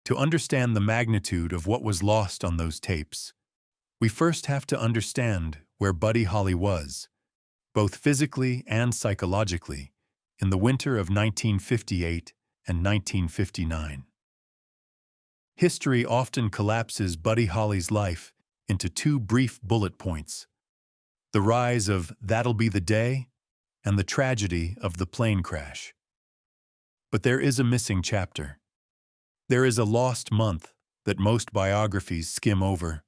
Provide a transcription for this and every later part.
To understand the magnitude of what was lost on those tapes, we first have to understand where Buddy Holly was, both physically and psychologically, in the winter of 1958 and 1959. History often collapses Buddy Holly's life into two brief bullet points: the rise of That'll Be the Day and the tragedy of the plane crash. But there is a missing chapter. There is a lost month that most biographies skim over,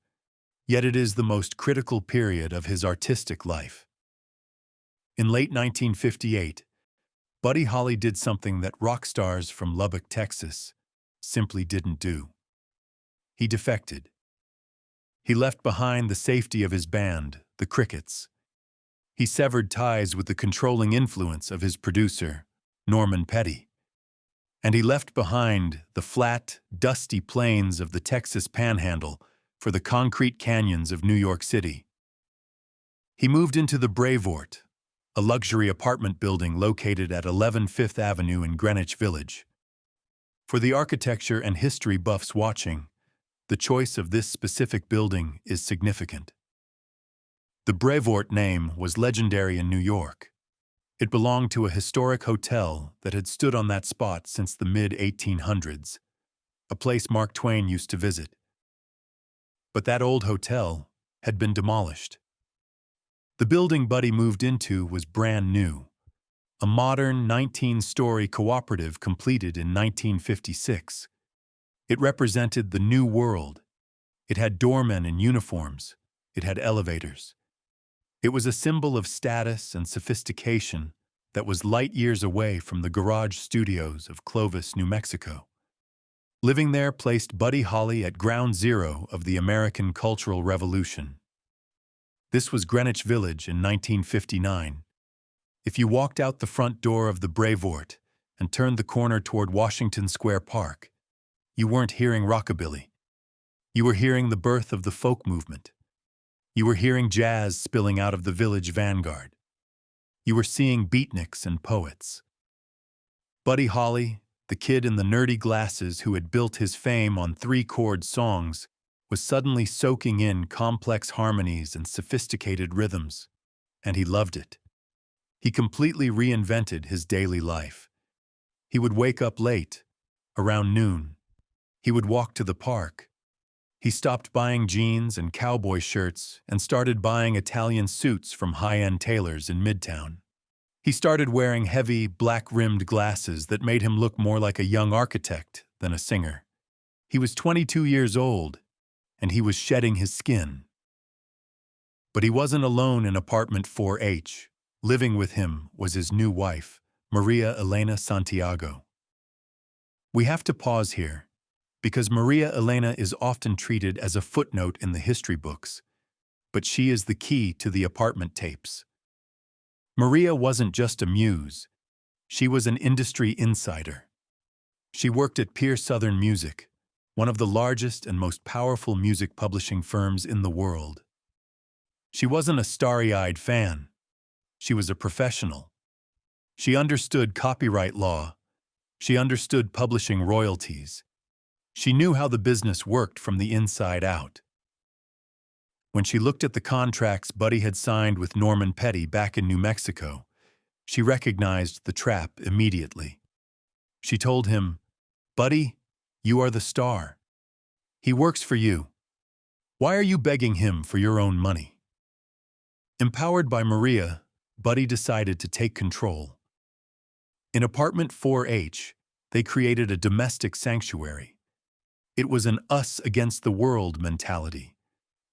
yet it is the most critical period of his artistic life. In late 1958, Buddy Holly did something that rock stars from Lubbock, Texas, simply didn't do. He defected. He left behind the safety of his band, the Crickets. He severed ties with the controlling influence of his producer, Norman Petty. And he left behind the flat, dusty plains of the Texas Panhandle for the concrete canyons of New York City. He moved into the Brevoort, a luxury apartment building located at 11 Fifth Avenue in Greenwich Village. For the architecture and history buffs watching, the choice of this specific building is significant. The Brevoort name was legendary in New York. It belonged to a historic hotel that had stood on that spot since the mid-1800s, a place Mark Twain used to visit. But that old hotel had been demolished. The building Buddy moved into was brand new, a modern 19-story cooperative completed in 1956. It represented the new world. It had doormen in uniforms. It had elevators. It was a symbol of status and sophistication that was light years away from the garage studios of Clovis, New Mexico. Living there placed Buddy Holly at ground zero of the American Cultural Revolution. This was Greenwich Village in 1959. If you walked out the front door of the Brevoort and turned the corner toward Washington Square Park, you weren't hearing rockabilly. You were hearing the birth of the folk movement. You were hearing jazz spilling out of the village vanguard. You were seeing beatniks and poets. Buddy Holly, the kid in the nerdy glasses who had built his fame on three-chord songs, was suddenly soaking in complex harmonies and sophisticated rhythms, and he loved it. He completely reinvented his daily life. He would wake up late, around noon. He would walk to the park. He stopped buying jeans and cowboy shirts and started buying Italian suits from high-end tailors in Midtown. He started wearing heavy, black-rimmed glasses that made him look more like a young architect than a singer. He was 22 years old, and he was shedding his skin. But he wasn't alone in apartment 4H. Living with him was his new wife, Maria Elena Santiago. We have to pause here, because Maria Elena is often treated as a footnote in the history books, but she is the key to the apartment tapes. Maria wasn't just a muse, she was an industry insider. She worked at Peer Southern Music, one of the largest and most powerful music publishing firms in the world. She wasn't a starry-eyed fan. She was a professional. She understood copyright law. She understood publishing royalties. She knew how the business worked from the inside out. When she looked at the contracts Buddy had signed with Norman Petty back in New Mexico, she recognized the trap immediately. She told him, "Buddy, you are the star. He works for you. Why are you begging him for your own money?" Empowered by Maria, Buddy decided to take control. In apartment 4H, they created a domestic sanctuary. It was an us-against-the-world mentality.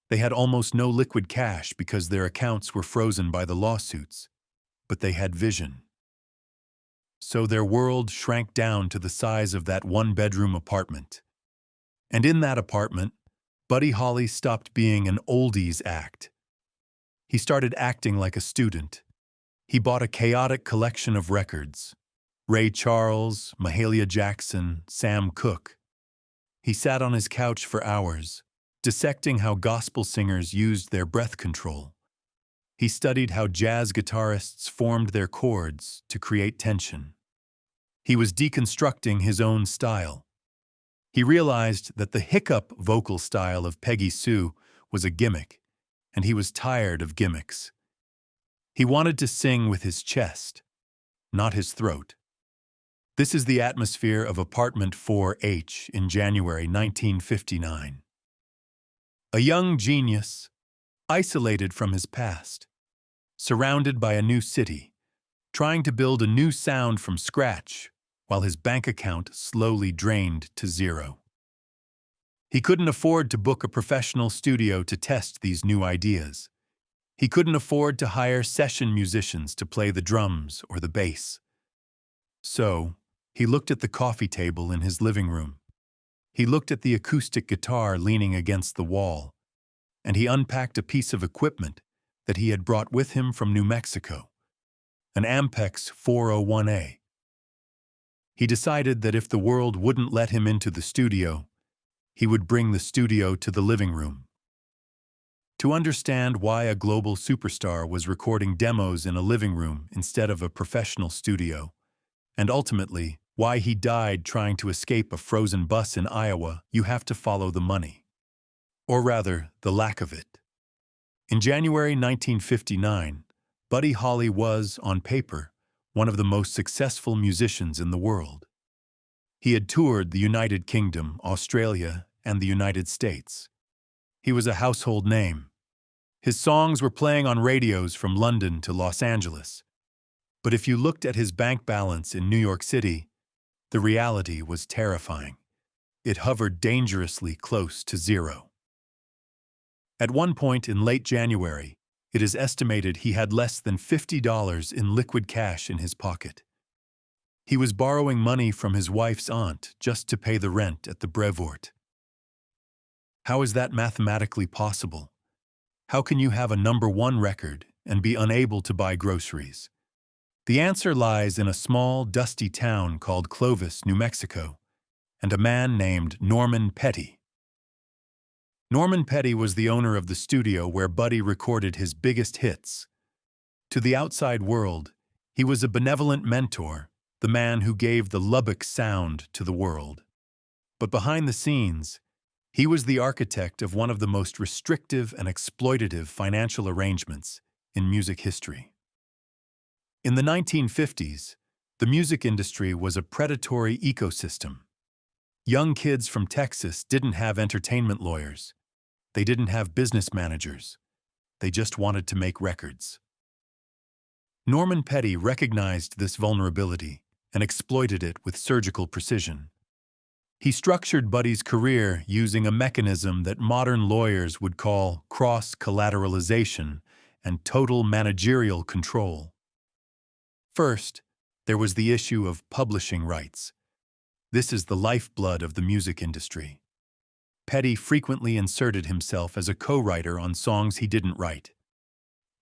They had almost no liquid cash because their accounts were frozen by the lawsuits, but they had vision. So their world shrank down to the size of that one-bedroom apartment. And in that apartment, Buddy Holly stopped being an oldies act. He started acting like a student. He bought a chaotic collection of records: Ray Charles, Mahalia Jackson, Sam Cooke. He sat on his couch for hours, dissecting how gospel singers used their breath control. He studied how jazz guitarists formed their chords to create tension. He was deconstructing his own style. He realized that the hiccup vocal style of Peggy Sue was a gimmick, and he was tired of gimmicks. He wanted to sing with his chest, not his throat. This is the atmosphere of Apartment 4H in January 1959. A young genius, isolated from his past, surrounded by a new city, trying to build a new sound from scratch while his bank account slowly drained to zero. He couldn't afford to book a professional studio to test these new ideas. He couldn't afford to hire session musicians to play the drums or the bass. So, he looked at the coffee table in his living room. He looked at the acoustic guitar leaning against the wall, and he unpacked a piece of equipment that he had brought with him from New Mexico, an Ampex 401A. He decided that if the world wouldn't let him into the studio, he would bring the studio to the living room. To understand why a global superstar was recording demos in a living room instead of a professional studio, and ultimately, why he died trying to escape a frozen bus in Iowa, you have to follow the money. Or rather, the lack of it. In January 1959, Buddy Holly was, on paper, one of the most successful musicians in the world. He had toured the United Kingdom, Australia, and the United States. He was a household name. His songs were playing on radios from London to Los Angeles. But if you looked at his bank balance in New York City, the reality was terrifying. It hovered dangerously close to zero. At one point in late January, it is estimated he had less than $50 in liquid cash in his pocket. He was borrowing money from his wife's aunt just to pay the rent at the Brevoort. How is that mathematically possible? How can you have a #1 record and be unable to buy groceries? The answer lies in a small, dusty town called Clovis, New Mexico, and a man named Norman Petty. Norman Petty was the owner of the studio where Buddy recorded his biggest hits. To the outside world, he was a benevolent mentor, the man who gave the Lubbock sound to the world. But behind the scenes, he was the architect of one of the most restrictive and exploitative financial arrangements in music history. In the 1950s, the music industry was a predatory ecosystem. Young kids from Texas didn't have entertainment lawyers. They didn't have business managers. They just wanted to make records. Norman Petty recognized this vulnerability and exploited it with surgical precision. He structured Buddy's career using a mechanism that modern lawyers would call cross-collateralization and total managerial control. First, there was the issue of publishing rights. This is the lifeblood of the music industry. Petty frequently inserted himself as a co-writer on songs he didn't write.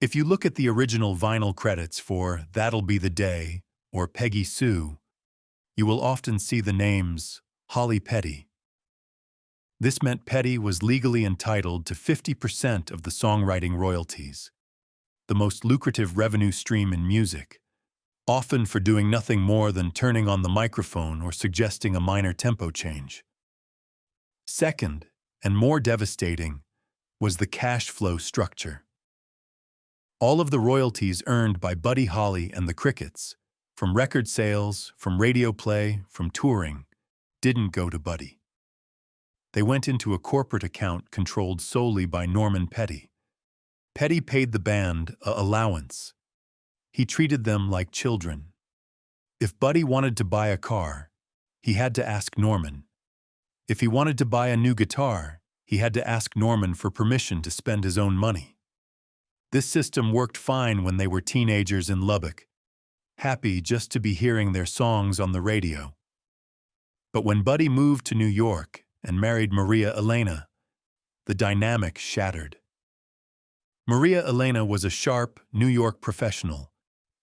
If you look at the original vinyl credits for That'll Be the Day or Peggy Sue, you will often see the names Holly Petty. This meant Petty was legally entitled to 50% of the songwriting royalties, the most lucrative revenue stream in music, often for doing nothing more than turning on the microphone or suggesting a minor tempo change. Second, and more devastating, was the cash flow structure. All of the royalties earned by Buddy Holly and the Crickets, from record sales, from radio play, from touring, didn't go to Buddy. They went into a corporate account controlled solely by Norman Petty. Petty paid the band an allowance. He treated them like children. If Buddy wanted to buy a car, he had to ask Norman. If he wanted to buy a new guitar, he had to ask Norman for permission to spend his own money. This system worked fine when they were teenagers in Lubbock, happy just to be hearing their songs on the radio. But when Buddy moved to New York and married Maria Elena, the dynamic shattered. Maria Elena was a sharp New York professional.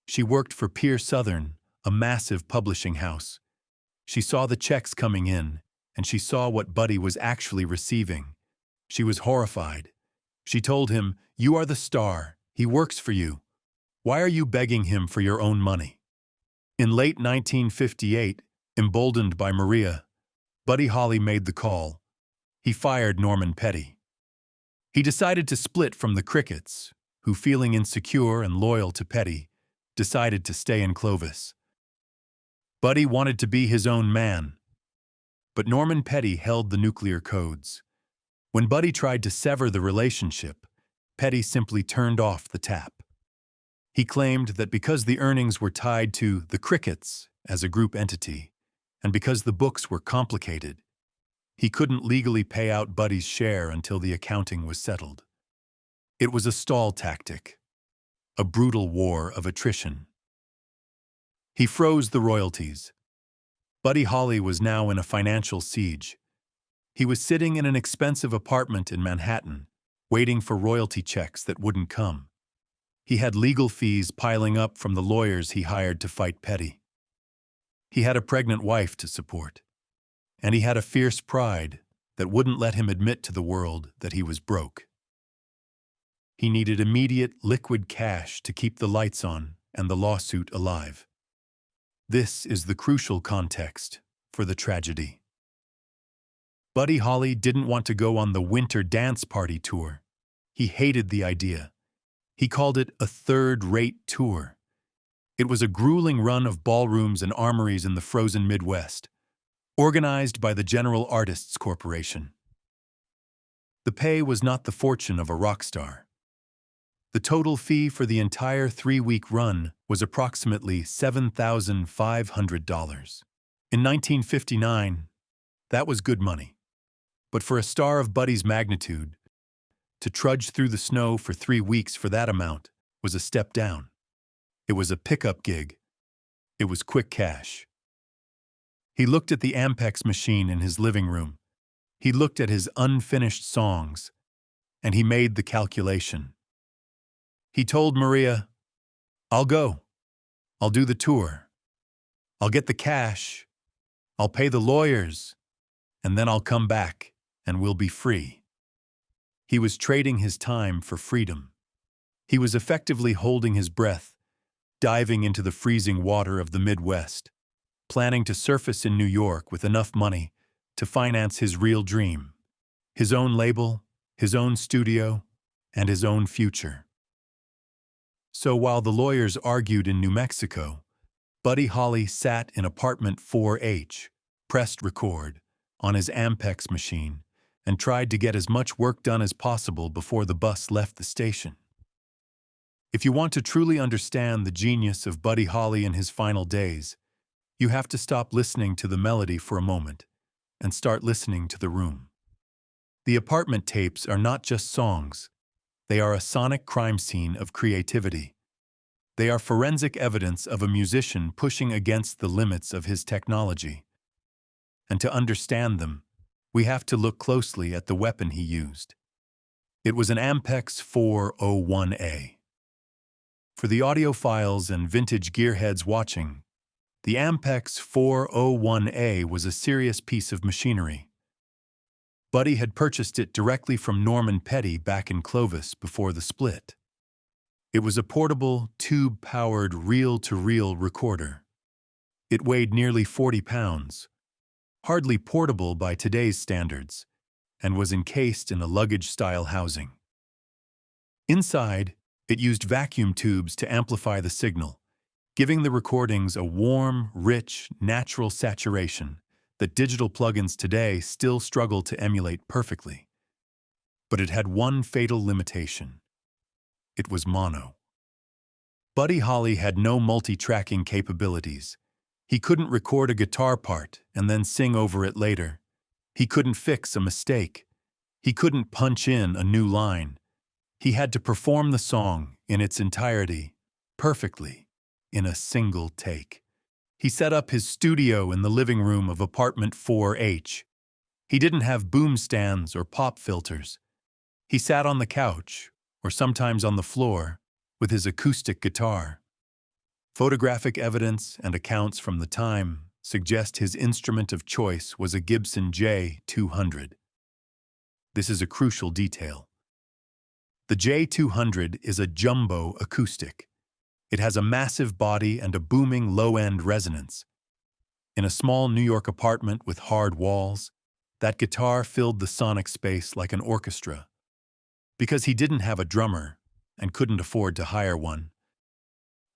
She worked for Peer Southern, a massive publishing house. She saw the checks coming in, and she saw what Buddy was actually receiving. She was horrified. She told him, "You are the star. He works for you. Why are you begging him for your own money?" In late 1958, emboldened by Maria, Buddy Holly made the call. He fired Norman Petty. He decided to split from the Crickets, who, feeling insecure and loyal to Petty, decided to stay in Clovis. Buddy wanted to be his own man, but Norman Petty held the nuclear codes. When Buddy tried to sever the relationship, Petty simply turned off the tap. He claimed that because the earnings were tied to the Crickets as a group entity, and because the books were complicated, he couldn't legally pay out Buddy's share until the accounting was settled. It was a stall tactic, a brutal war of attrition. He froze the royalties. Buddy Holly was now in a financial siege. He was sitting in an expensive apartment in Manhattan, waiting for royalty checks that wouldn't come. He had legal fees piling up from the lawyers he hired to fight Petty. He had a pregnant wife to support. And he had a fierce pride that wouldn't let him admit to the world that he was broke. He needed immediate liquid cash to keep the lights on and the lawsuit alive. This is the crucial context for the tragedy. Buddy Holly didn't want to go on the winter dance party tour. He hated the idea. He called it a third-rate tour. It was a grueling run of ballrooms and armories in the frozen Midwest, organized by the General Artists Corporation. The pay was not the fortune of a rock star. The total fee for the entire 3-week run was approximately $7,500. In 1959, that was good money. But for a star of Buddy's magnitude, to trudge through the snow for 3 weeks for that amount was a step down. It was a pickup gig. It was quick cash. He looked at the Ampex machine in his living room. He looked at his unfinished songs, and he made the calculation. He told Maria, "I'll go. I'll do the tour. I'll get the cash. I'll pay the lawyers, and then I'll come back, and we'll be free." He was trading his time for freedom. He was effectively holding his breath, diving into the freezing water of the Midwest, planning to surface in New York with enough money to finance his real dream, his own label, his own studio, and his own future. So while the lawyers argued in New Mexico, Buddy Holly sat in apartment 4H, pressed record, on his Ampex machine, and tried to get as much work done as possible before the bus left the station. If you want to truly understand the genius of Buddy Holly in his final days, you have to stop listening to the melody for a moment and start listening to the room. The apartment tapes are not just songs. They are a sonic crime scene of creativity. They are forensic evidence of a musician pushing against the limits of his technology. And to understand them, we have to look closely at the weapon he used. It was an Ampex 401A. For the audiophiles and vintage gearheads watching, the Ampex 401A was a serious piece of machinery. Buddy had purchased it directly from Norman Petty back in Clovis before the split. It was a portable, tube-powered, reel-to-reel recorder. It weighed nearly 40 pounds, hardly portable by today's standards, and was encased in a luggage-style housing. Inside, it used vacuum tubes to amplify the signal, giving the recordings a warm, rich, natural saturation that digital plugins today still struggle to emulate perfectly. But it had one fatal limitation. It was mono. Buddy Holly had no multi-tracking capabilities. He couldn't record a guitar part and then sing over it later. He couldn't fix a mistake. He couldn't punch in a new line. He had to perform the song in its entirety, perfectly, in a single take. He set up his studio in the living room of apartment 4H. He didn't have boom stands or pop filters. He sat on the couch, or sometimes on the floor, with his acoustic guitar. Photographic evidence and accounts from the time suggest his instrument of choice was a Gibson J200. This is a crucial detail. The J200 is a jumbo acoustic. It has a massive body and a booming low-end resonance. In a small New York apartment with hard walls, that guitar filled the sonic space like an orchestra. Because he didn't have a drummer and couldn't afford to hire one,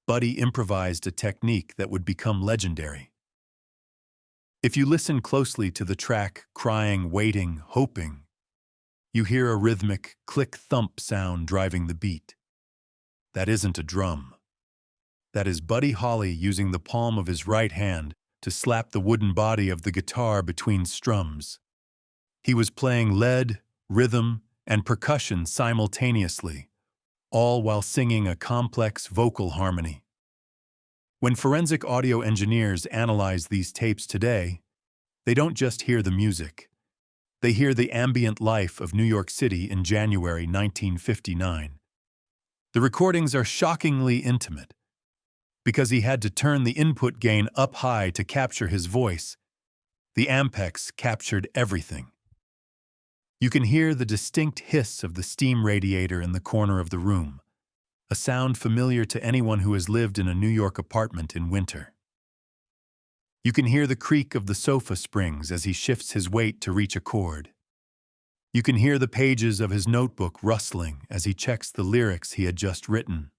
Buddy improvised a technique that would become legendary. If you listen closely to the track Crying, Waiting, Hoping, you hear a rhythmic click-thump sound driving the beat. That isn't a drum. That is Buddy Holly using the palm of his right hand to slap the wooden body of the guitar between strums. He was playing lead, rhythm, and percussion simultaneously, all while singing a complex vocal harmony. When forensic audio engineers analyze these tapes today, they don't just hear the music. They hear the ambient life of New York City in January 1959. The recordings are shockingly intimate. Because he had to turn the input gain up high to capture his voice, the Ampex captured everything. You can hear the distinct hiss of the steam radiator in the corner of the room, a sound familiar to anyone who has lived in a New York apartment in winter. You can hear the creak of the sofa springs as he shifts his weight to reach a chord. You can hear the pages of his notebook rustling as he checks the lyrics he had just written.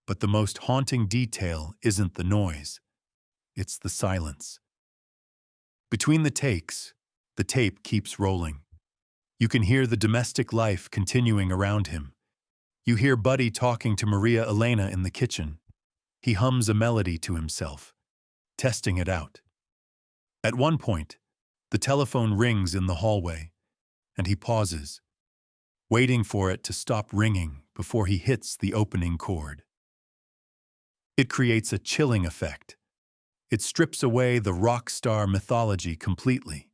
But the most haunting detail isn't the noise, it's the silence. Between the takes, the tape keeps rolling. You can hear the domestic life continuing around him. You hear Buddy talking to Maria Elena in the kitchen. He hums a melody to himself, testing it out. At one point, the telephone rings in the hallway, and he pauses, waiting for it to stop ringing before he hits the opening chord. It creates a chilling effect. It strips away the rock star mythology completely.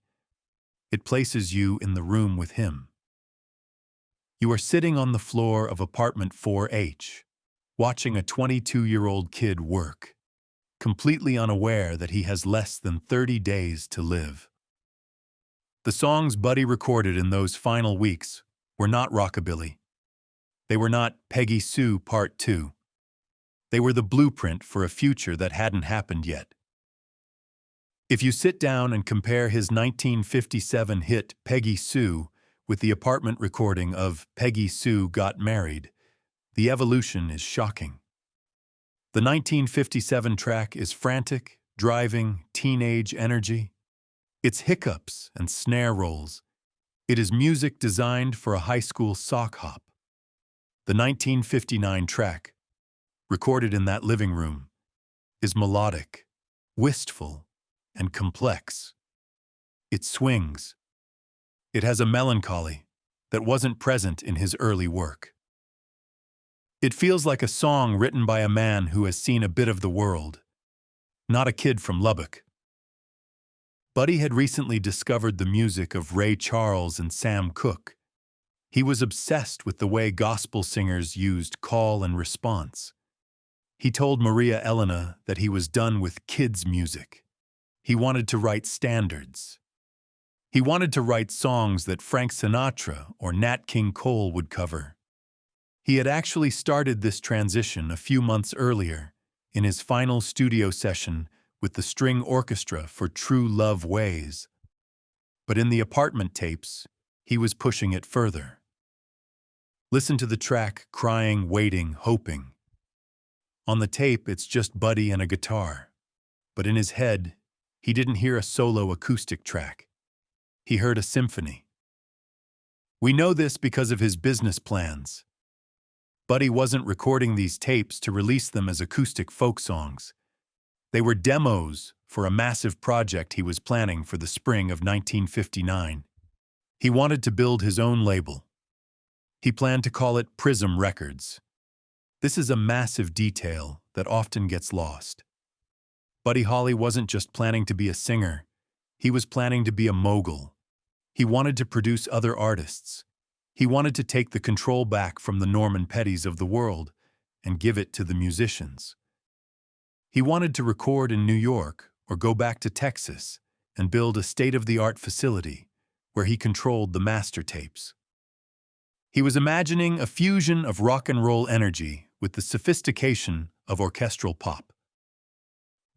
It places you in the room with him. You are sitting on the floor of apartment 4H, watching a 22-year-old kid work, completely unaware that he has less than 30 days to live. The songs Buddy recorded in those final weeks were not Rockabilly. They were not Peggy Sue Part 2. They were the blueprint for a future that hadn't happened yet. If you sit down and compare his 1957 hit Peggy Sue with the apartment recording of Peggy Sue Got Married, the evolution is shocking. The 1957 track is frantic, driving, teenage energy. It's hiccups and snare rolls. It is music designed for a high school sock hop. The 1959 track, recorded in that living room, is melodic, wistful, and complex. It swings. It has a melancholy that wasn't present in his early work. It feels like a song written by a man who has seen a bit of the world, not a kid from Lubbock. Buddy had recently discovered the music of Ray Charles and Sam Cooke. He was obsessed with the way gospel singers used call and response. He told Maria Elena that he was done with kids' music. He wanted to write standards. He wanted to write songs that Frank Sinatra or Nat King Cole would cover. He had actually started this transition a few months earlier, in his final studio session with the string orchestra for True Love Ways. But in the apartment tapes, he was pushing it further. Listen to the track Crying, Waiting, Hoping. On the tape, it's just Buddy and a guitar. But in his head, he didn't hear a solo acoustic track. He heard a symphony. We know this because of his business plans. Buddy wasn't recording these tapes to release them as acoustic folk songs. They were demos for a massive project he was planning for the spring of 1959. He wanted to build his own label. He planned to call it Prism Records. This is a massive detail that often gets lost. Buddy Holly wasn't just planning to be a singer. He was planning to be a mogul. He wanted to produce other artists. He wanted to take the control back from the Norman Pettys of the world and give it to the musicians. He wanted to record in New York or go back to Texas and build a state-of-the-art facility where he controlled the master tapes. He was imagining a fusion of rock and roll energy with the sophistication of orchestral pop.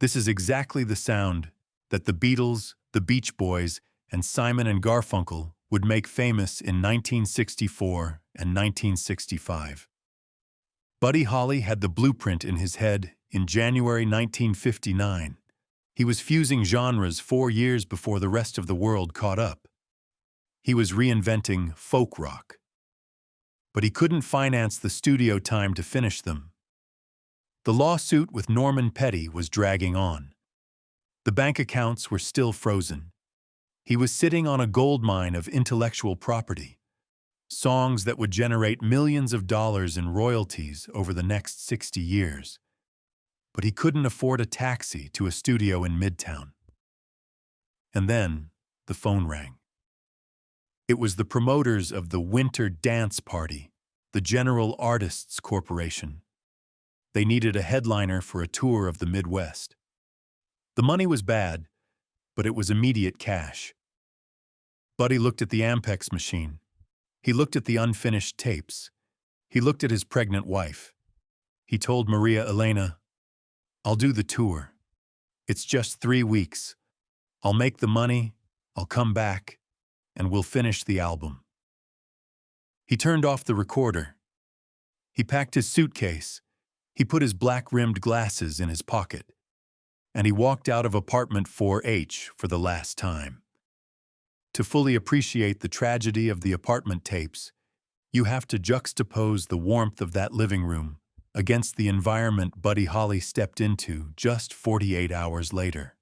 This is exactly the sound that the Beatles, the Beach Boys, and Simon and Garfunkel would make famous in 1964 and 1965. Buddy Holly had the blueprint in his head in January 1959. He was fusing genres 4 years before the rest of the world caught up. He was reinventing folk rock. But he couldn't finance the studio time to finish them. The lawsuit with Norman Petty was dragging on. The bank accounts were still frozen. He was sitting on a goldmine of intellectual property, songs that would generate millions of dollars in royalties over the next 60 years. But he couldn't afford a taxi to a studio in Midtown. And then the phone rang. It was the promoters of the Winter Dance Party, the General Artists Corporation. They needed a headliner for a tour of the Midwest. The money was bad, but it was immediate cash. Buddy looked at the Ampex machine. He looked at the unfinished tapes. He looked at his pregnant wife. He told Maria Elena, "I'll do the tour. It's just 3 weeks. I'll make the money, I'll come back, and we'll finish the album." He turned off the recorder. He packed his suitcase. He put his black-rimmed glasses in his pocket. And he walked out of apartment 4H for the last time. To fully appreciate the tragedy of the apartment tapes, you have to juxtapose the warmth of that living room against the environment Buddy Holly stepped into just 48 hours later.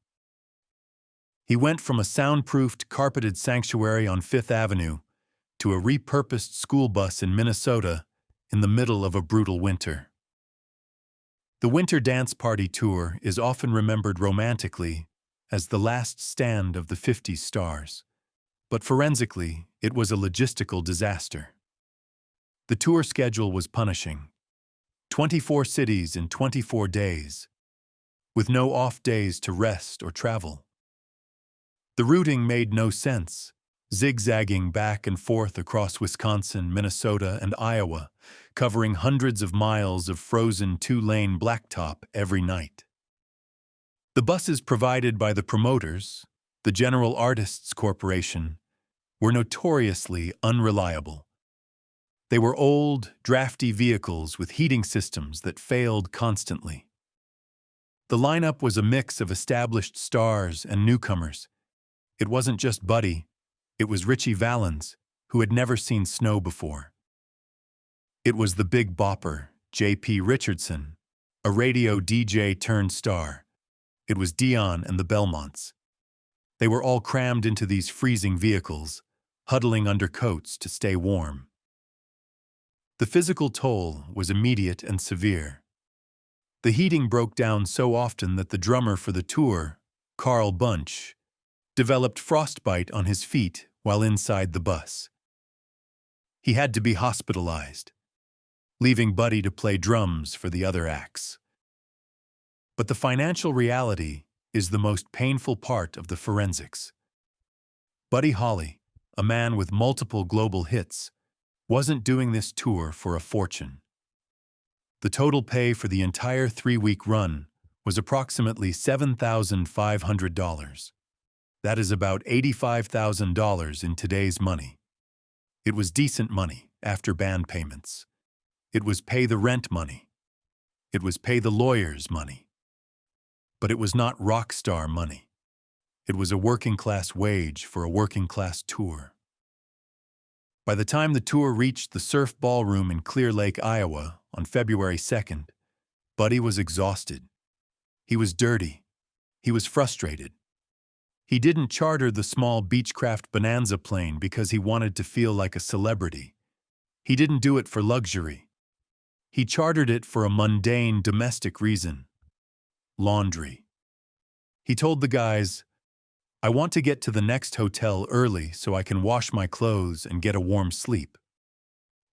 He went from a soundproofed, carpeted sanctuary on Fifth Avenue to a repurposed school bus in Minnesota in the middle of a brutal winter. The Winter Dance Party Tour is often remembered romantically as the last stand of the 50s stars, but forensically, it was a logistical disaster. The tour schedule was punishing. 24 cities in 24 days, with no off days to rest or travel. The routing made no sense, zigzagging back and forth across Wisconsin, Minnesota, and Iowa, covering hundreds of miles of frozen 2-lane blacktop every night. The buses provided by the promoters, the General Artists Corporation, were notoriously unreliable. They were old, drafty vehicles with heating systems that failed constantly. The lineup was a mix of established stars and newcomers. It wasn't just Buddy, it was Ritchie Valens, who had never seen snow before. It was the Big Bopper, J.P. Richardson, a radio DJ turned star. It was Dion and the Belmonts. They were all crammed into these freezing vehicles, huddling under coats to stay warm. The physical toll was immediate and severe. The heating broke down so often that the drummer for the tour, Carl Bunch, developed frostbite on his feet while inside the bus. He had to be hospitalized, leaving Buddy to play drums for the other acts. But the financial reality is the most painful part of the forensics. Buddy Holly, a man with multiple global hits, wasn't doing this tour for a fortune. The total pay for the entire 3-week run was approximately $7,500. That is about $85,000 in today's money. It was decent money after band payments. It was pay the rent money. It was pay the lawyers money. But it was not rock star money. It was a working-class wage for a working-class tour. By the time the tour reached the Surf Ballroom in Clear Lake, Iowa, on February 2nd, Buddy was exhausted. He was dirty. He was frustrated. He didn't charter the small Beechcraft Bonanza plane because he wanted to feel like a celebrity. He didn't do it for luxury. He chartered it for a mundane domestic reason: laundry. He told the guys, "I want to get to the next hotel early so I can wash my clothes and get a warm sleep."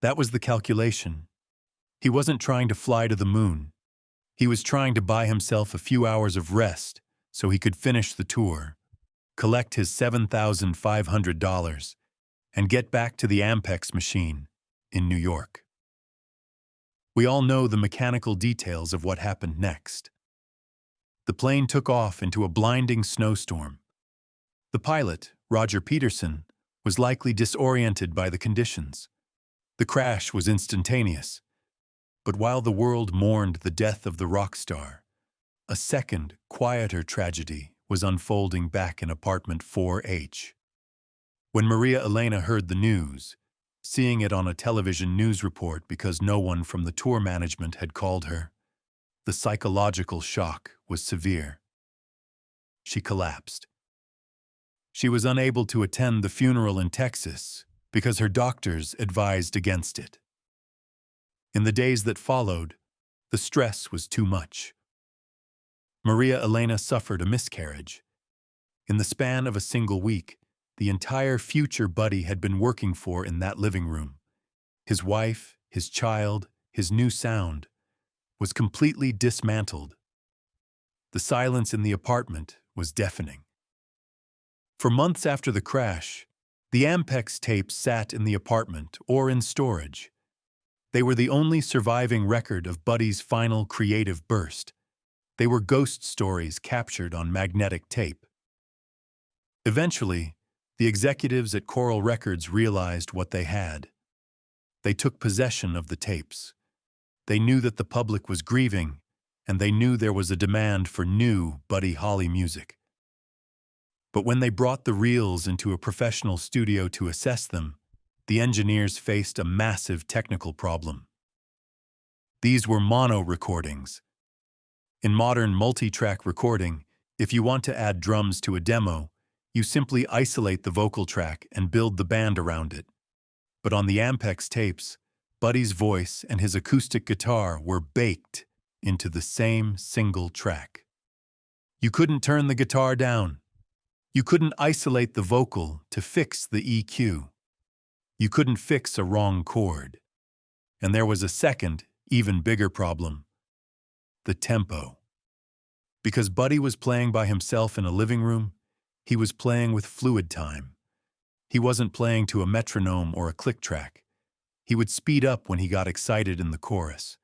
That was the calculation. He wasn't trying to fly to the moon. He was trying to buy himself a few hours of rest so he could finish the tour, collect his $7,500, and get back to the Ampex machine in New York. We all know the mechanical details of what happened next. The plane took off into a blinding snowstorm. The pilot, Roger Peterson, was likely disoriented by the conditions. The crash was instantaneous. But while the world mourned the death of the rock star, a second, quieter tragedy was unfolding back in apartment 4H. When Maria Elena heard the news, seeing it on a television news report because no one from the tour management had called her, the psychological shock was severe. She collapsed. She was unable to attend the funeral in Texas because her doctors advised against it. In the days that followed, the stress was too much. Maria Elena suffered a miscarriage. In the span of a single week, the entire future Buddy had been working for in that living room, his wife, his child, his new sound, was completely dismantled. The silence in the apartment was deafening. For months after the crash, the Ampex tapes sat in the apartment or in storage. They were the only surviving record of Buddy's final creative burst. They were ghost stories captured on magnetic tape. Eventually, the executives at Coral Records realized what they had. They took possession of the tapes. They knew that the public was grieving, and they knew there was a demand for new Buddy Holly music. But when they brought the reels into a professional studio to assess them, the engineers faced a massive technical problem. These were mono recordings. In modern multi-track recording, if you want to add drums to a demo, you simply isolate the vocal track and build the band around it. But on the Ampex tapes, Buddy's voice and his acoustic guitar were baked into the same single track. You couldn't turn the guitar down. You couldn't isolate the vocal to fix the EQ. You couldn't fix a wrong chord. And there was a second, even bigger problem: the tempo. Because Buddy was playing by himself in a living room, he was playing with fluid time. He wasn't playing to a metronome or a click track. He would speed up when he got excited in the chorus,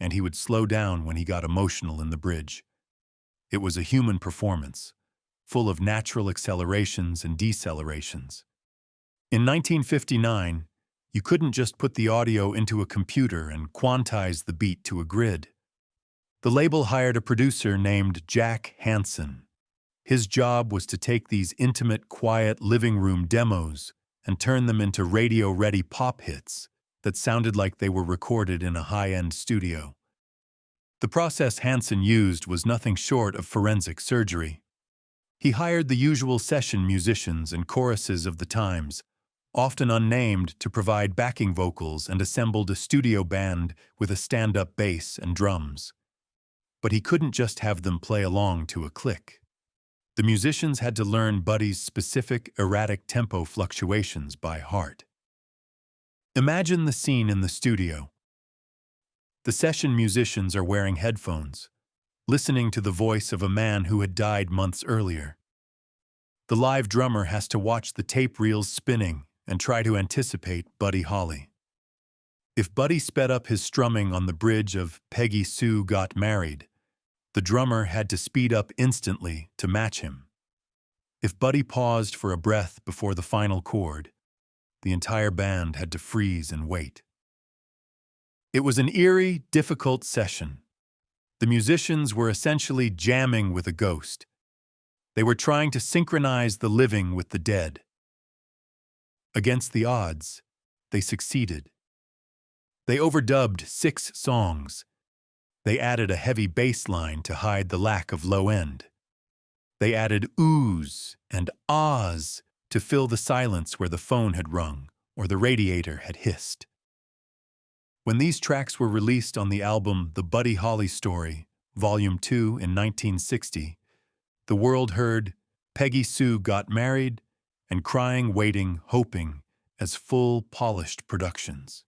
and he would slow down when he got emotional in the bridge. It was a human performance, full of natural accelerations and decelerations. In 1959, you couldn't just put the audio into a computer and quantize the beat to a grid. The label hired a producer named Jack Hansen. His job was to take these intimate, quiet living room demos and turn them into radio-ready pop hits that sounded like they were recorded in a high-end studio. The process Hansen used was nothing short of forensic surgery. He hired the usual session musicians and choruses of the times, often unnamed, to provide backing vocals, and assembled a studio band with a stand-up bass and drums. But he couldn't just have them play along to a click. The musicians had to learn Buddy's specific erratic tempo fluctuations by heart. Imagine the scene in the studio. The session musicians are wearing headphones, listening to the voice of a man who had died months earlier. The live drummer has to watch the tape reels spinning and try to anticipate Buddy Holly. If Buddy sped up his strumming on the bridge of Peggy Sue Got Married, the drummer had to speed up instantly to match him. If Buddy paused for a breath before the final chord, the entire band had to freeze and wait. It was an eerie, difficult session. The musicians were essentially jamming with a ghost. They were trying to synchronize the living with the dead. Against the odds, they succeeded. They overdubbed 6 songs. They added a heavy bass line to hide the lack of low end. They added oohs and ahs to fill the silence where the phone had rung or the radiator had hissed. When these tracks were released on the album The Buddy Holly Story, Volume 2 in 1960, the world heard Peggy Sue Got Married and Crying, Waiting, Hoping as full, polished productions.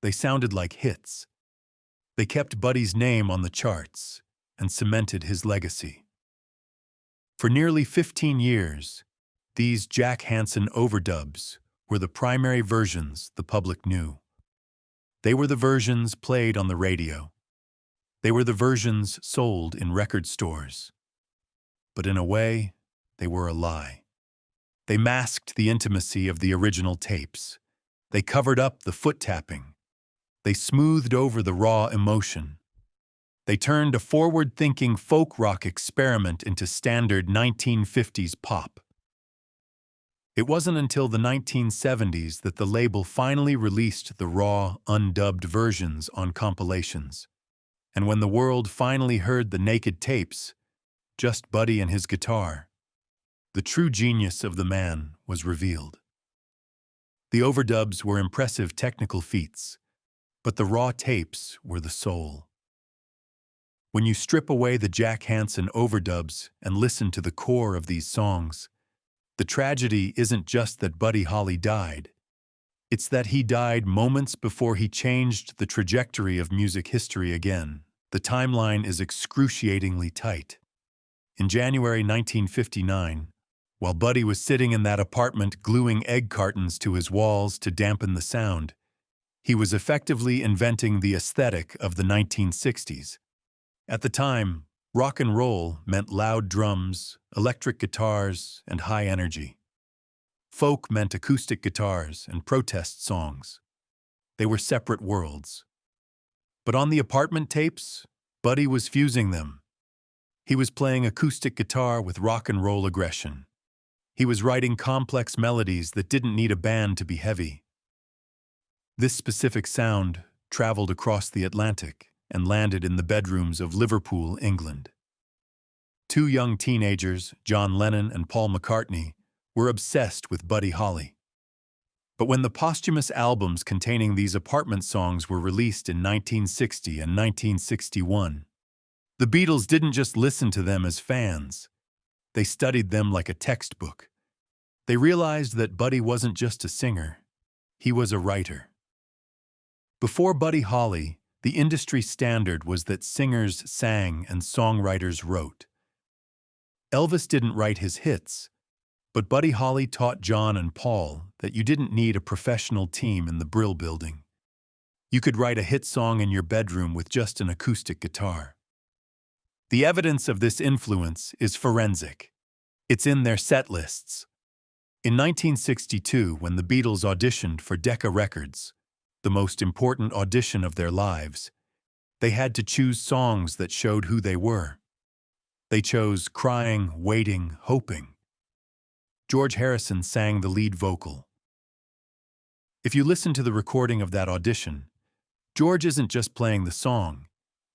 They sounded like hits. They kept Buddy's name on the charts and cemented his legacy. For nearly 15 years, these Jack Hansen overdubs were the primary versions the public knew. They were the versions played on the radio. They were the versions sold in record stores. But in a way, they were a lie. They masked the intimacy of the original tapes. They covered up the foot-tapping. They smoothed over the raw emotion. They turned a forward-thinking folk rock experiment into standard 1950s pop. It wasn't until the 1970s that the label finally released the raw, undubbed versions on compilations. And when the world finally heard the naked tapes, just Buddy and his guitar, the true genius of the man was revealed. The overdubs were impressive technical feats, but the raw tapes were the soul. When you strip away the Jack Hansen overdubs and listen to the core of these songs, the tragedy isn't just that Buddy Holly died. It's that he died moments before he changed the trajectory of music history again. The timeline is excruciatingly tight. In January 1959, while Buddy was sitting in that apartment gluing egg cartons to his walls to dampen the sound, he was effectively inventing the aesthetic of the 1960s. At the time, rock and roll meant loud drums, electric guitars, and high energy. Folk meant acoustic guitars and protest songs. They were separate worlds. But on the apartment tapes, Buddy was fusing them. He was playing acoustic guitar with rock and roll aggression. He was writing complex melodies that didn't need a band to be heavy. This specific sound traveled across the Atlantic and landed in the bedrooms of Liverpool, England. Two young teenagers, John Lennon and Paul McCartney, were obsessed with Buddy Holly. But when the posthumous albums containing these apartment songs were released in 1960 and 1961, the Beatles didn't just listen to them as fans. They studied them like a textbook. They realized that Buddy wasn't just a singer, he was a writer. Before Buddy Holly, the industry standard was that singers sang and songwriters wrote. Elvis didn't write his hits, but Buddy Holly taught John and Paul that you didn't need a professional team in the Brill Building. You could write a hit song in your bedroom with just an acoustic guitar. The evidence of this influence is forensic. It's in their set lists. In 1962, when the Beatles auditioned for Decca Records, the most important audition of their lives, they had to choose songs that showed who they were. They chose Crying, Waiting, Hoping. George Harrison sang the lead vocal. If you listen to the recording of that audition, George isn't just playing the song.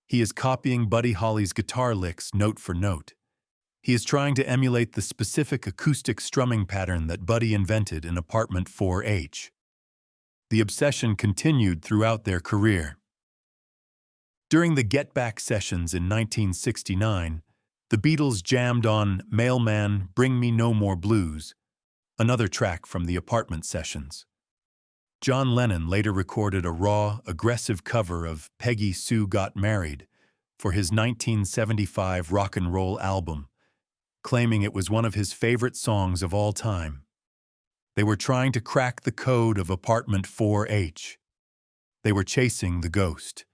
He is copying Buddy Holly's guitar licks note for note. He is trying to emulate the specific acoustic strumming pattern that Buddy invented in Apartment 4H. The obsession continued throughout their career. During the Get Back sessions in 1969, the Beatles jammed on Mailman, Bring Me No More Blues, another track from the Apartment sessions. John Lennon later recorded a raw, aggressive cover of Peggy Sue Got Married for his 1975 rock and roll album, claiming it was one of his favorite songs of all time. They were trying to crack the code of Apartment 4H. They were chasing the ghost.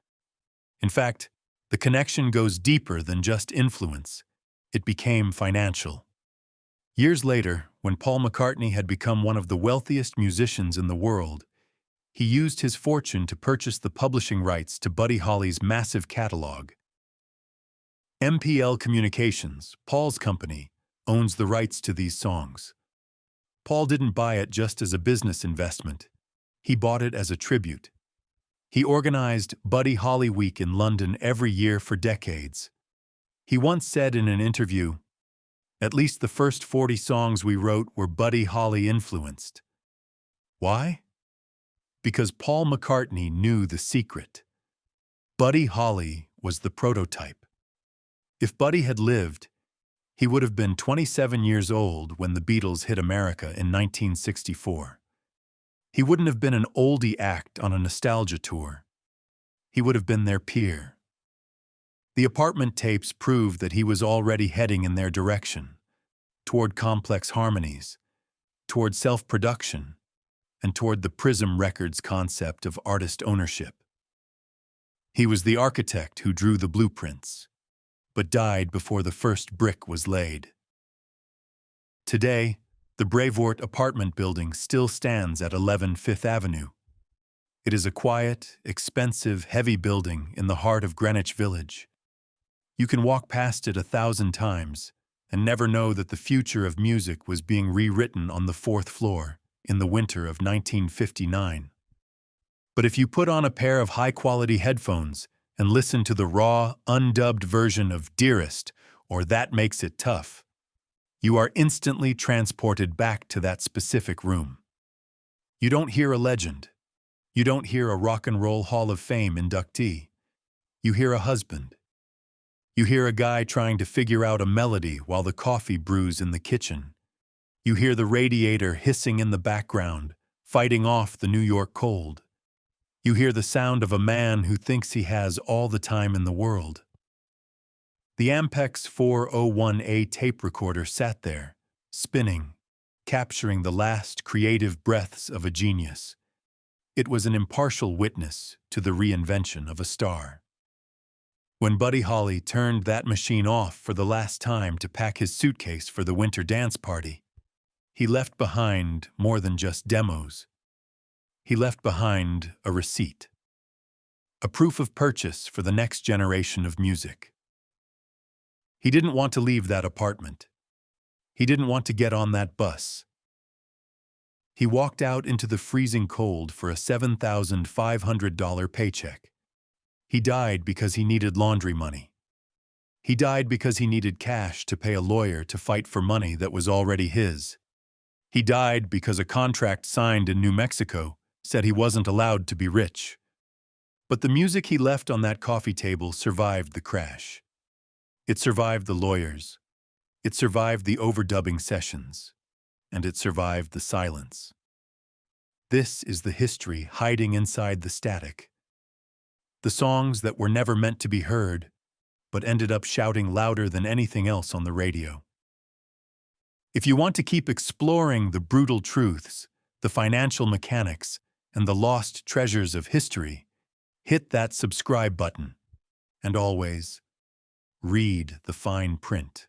In fact, the connection goes deeper than just influence. It became financial. Years later, when Paul McCartney had become one of the wealthiest musicians in the world, he used his fortune to purchase the publishing rights to Buddy Holly's massive catalog. MPL Communications, Paul's company, owns the rights to these songs. Paul didn't buy it just as a business investment. He bought it as a tribute. He organized Buddy Holly Week in London every year for decades. He once said in an interview, "At least the first 40 songs we wrote were Buddy Holly influenced." Why? Because Paul McCartney knew the secret. Buddy Holly was the prototype. If Buddy had lived, he would have been 27 years old when the Beatles hit America in 1964. He wouldn't have been an oldie act on a nostalgia tour. He would have been their peer. The Apartment tapes proved that he was already heading in their direction, toward complex harmonies, toward self-production, and toward the Prism Records concept of artist ownership. He was the architect who drew the blueprints, but died before the first brick was laid. Today, the Brevoort apartment building still stands at 11 Fifth Avenue. It is a quiet, expensive, heavy building in the heart of Greenwich Village. You can walk past it 1,000 times and never know that the future of music was being rewritten on the 4th floor in the winter of 1959. But if you put on a pair of high-quality headphones and listen to the raw, undubbed version of Dearest or That Makes It Tough, you are instantly transported back to that specific room. You don't hear a legend. You don't hear a Rock and Roll Hall of Fame inductee. You hear a husband. You hear a guy trying to figure out a melody while the coffee brews in the kitchen. You hear the radiator hissing in the background, fighting off the New York cold. You hear the sound of a man who thinks he has all the time in the world. The Ampex 401A tape recorder sat there, spinning, capturing the last creative breaths of a genius. It was an impartial witness to the reinvention of a star. When Buddy Holly turned that machine off for the last time to pack his suitcase for the winter dance party, he left behind more than just demos. He left behind a receipt, a proof of purchase for the next generation of music. He didn't want to leave that apartment. He didn't want to get on that bus. He walked out into the freezing cold for a $7,500 paycheck. He died because he needed laundry money. He died because he needed cash to pay a lawyer to fight for money that was already his. He died because a contract signed in New Mexico said he wasn't allowed to be rich. But the music he left on that coffee table survived the crash. It survived the lawyers. It survived the overdubbing sessions. And it survived the silence. This is the history hiding inside the static. The songs that were never meant to be heard, but ended up shouting louder than anything else on the radio. If you want to keep exploring the brutal truths, the financial mechanics, and the lost treasures of history, hit that subscribe button. And always, read the fine print.